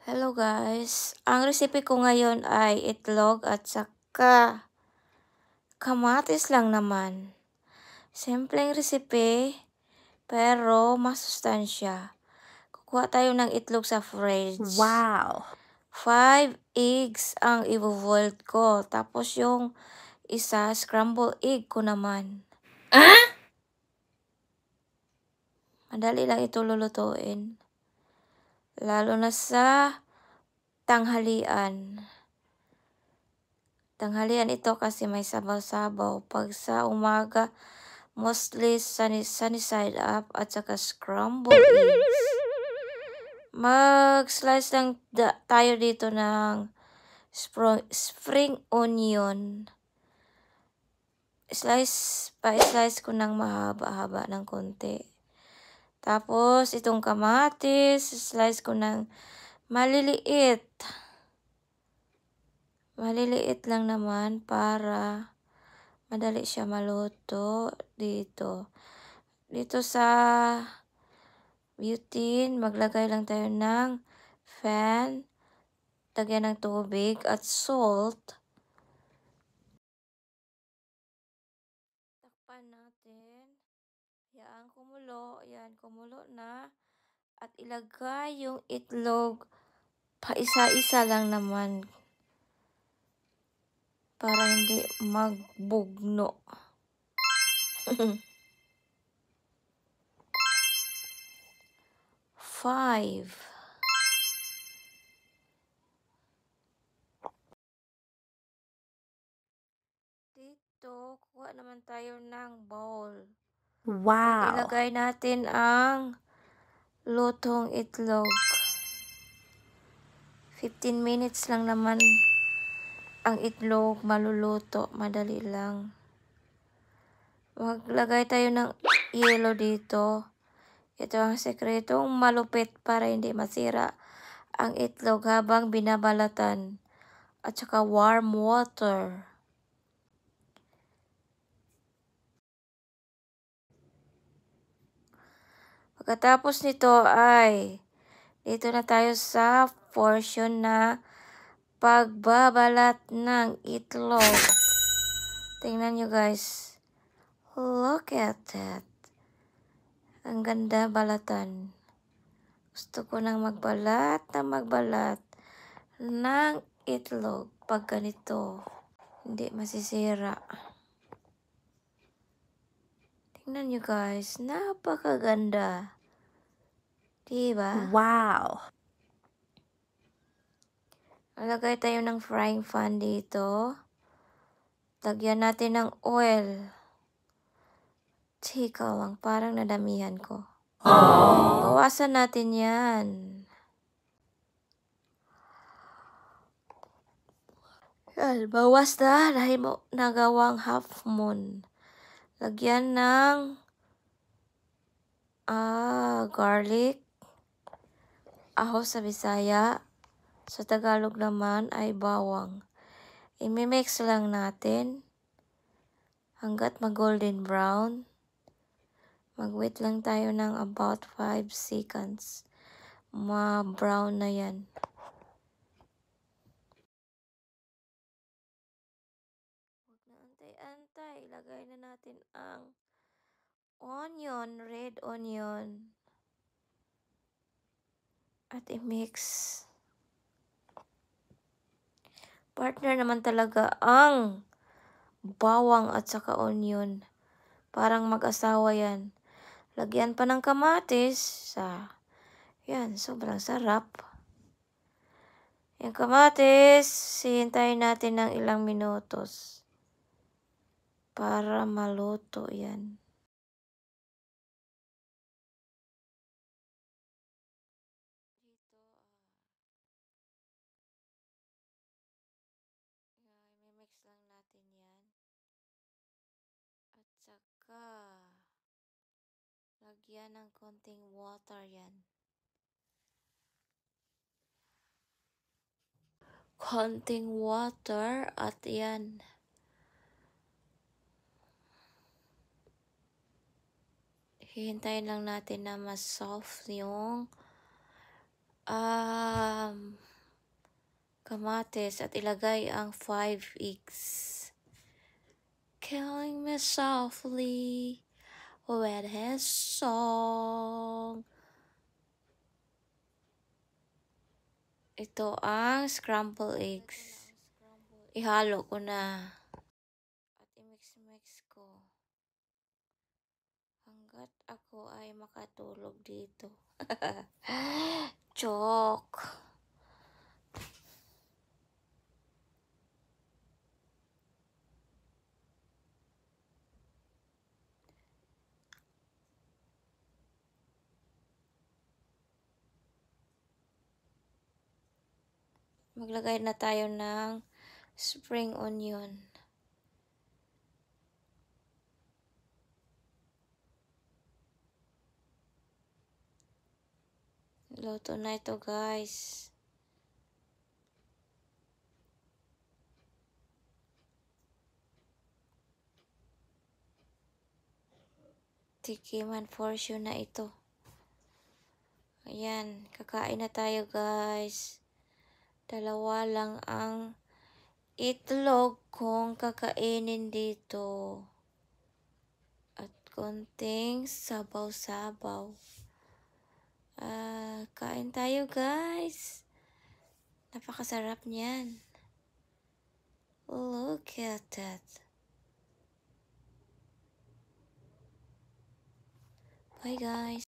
Hello guys, ang recipe ko ngayon ay itlog at saka kamatis lang naman. Simpleng recipe pero masustansya. Kukuha tayo ng itlog sa fridge. Wow! 5 eggs ang i-boil ko. Tapos yung isa, scrambled egg ko naman. Madali lang ito lulutuin. Lalo na sa tanghalian. Tanghalian ito kasi may sabaw-sabaw. Pag sa umaga, mostly sunny side up at saka scrambled eggs. Mag-slice lang tayo dito ng spring onion. Pa-slice ko ng mahaba-haba ng konti. Tapos, itong kamatis, slice ko ng maliliit. Maliliit lang naman para madali siya maluto dito. Dito sa butane, maglagay lang tayo ng fan, lagyan ng tubig at salt. Takpan natin. Yan, kumulo. Yan, kumulo na. At ilagay yung itlog pa isa-isa lang naman para hindi magbugno. Five. Dito, kuha naman tayo ng bowl. Wow! Ilagay natin ang lutong itlog. 15 minutes lang naman ang itlog maluluto. Madali lang. Maglagay tayo ng yelo dito. Ito ang sekretong malupit para hindi masira ang itlog habang binabalatan. At saka warm water. Pagkatapos nito ay dito na tayo sa portion na pagbabalat ng itlog. Tingnan nyo guys. Look at that. Ang ganda balatan. Gusto ko nang magbalat ng itlog pag ganito. Hindi masisira. Tingnan nyo guys. Napakaganda. Diba? Wow! Lalagay tayo ng frying pan dito. Lagyan natin ng oil. Teka lang, parang nadamihan ko. Bawasan natin yan. Yan, bawas na dahil mo nagawang half moon. Lagyan ng garlic. Ahos sa Bisaya. Sa Tagalog naman ay bawang. I-mix lang natin hanggat mag-golden brown. Mag-wait lang tayo ng about 5 seconds. Ma-brown na yan. Huwag na antay-antay. Ilagay na natin ang onion, red onion. At i-mix. Partner naman talaga ang bawang at saka onion. Parang mag-asawa yan. Lagyan pa ng kamatis. Yan, sobrang sarap. Yung kamatis, hihintayin natin ng ilang minutos para maluto yan. I-mix lang natin yan. At saka, lagyan ng konting water yan. Konting water at yan. Hihintayin lang natin na mas soft yung kamatis at ilagay ang 5 eggs. Killing me softly with his song. Ito ang scrambled eggs. Ihalo ko na. At i-mix-mix ko. Hanggat ako ay makatulog dito. Joke. Maglagay na tayo ng spring onion. Luto na ito, guys. Tikiman portion na ito. Ayan, kakain na tayo, guys. 2 lang ang itlog kong kakainin dito. At konting sabaw-sabaw. Kain tayo, guys. Napakasarap niyan. Look at that. Bye, guys.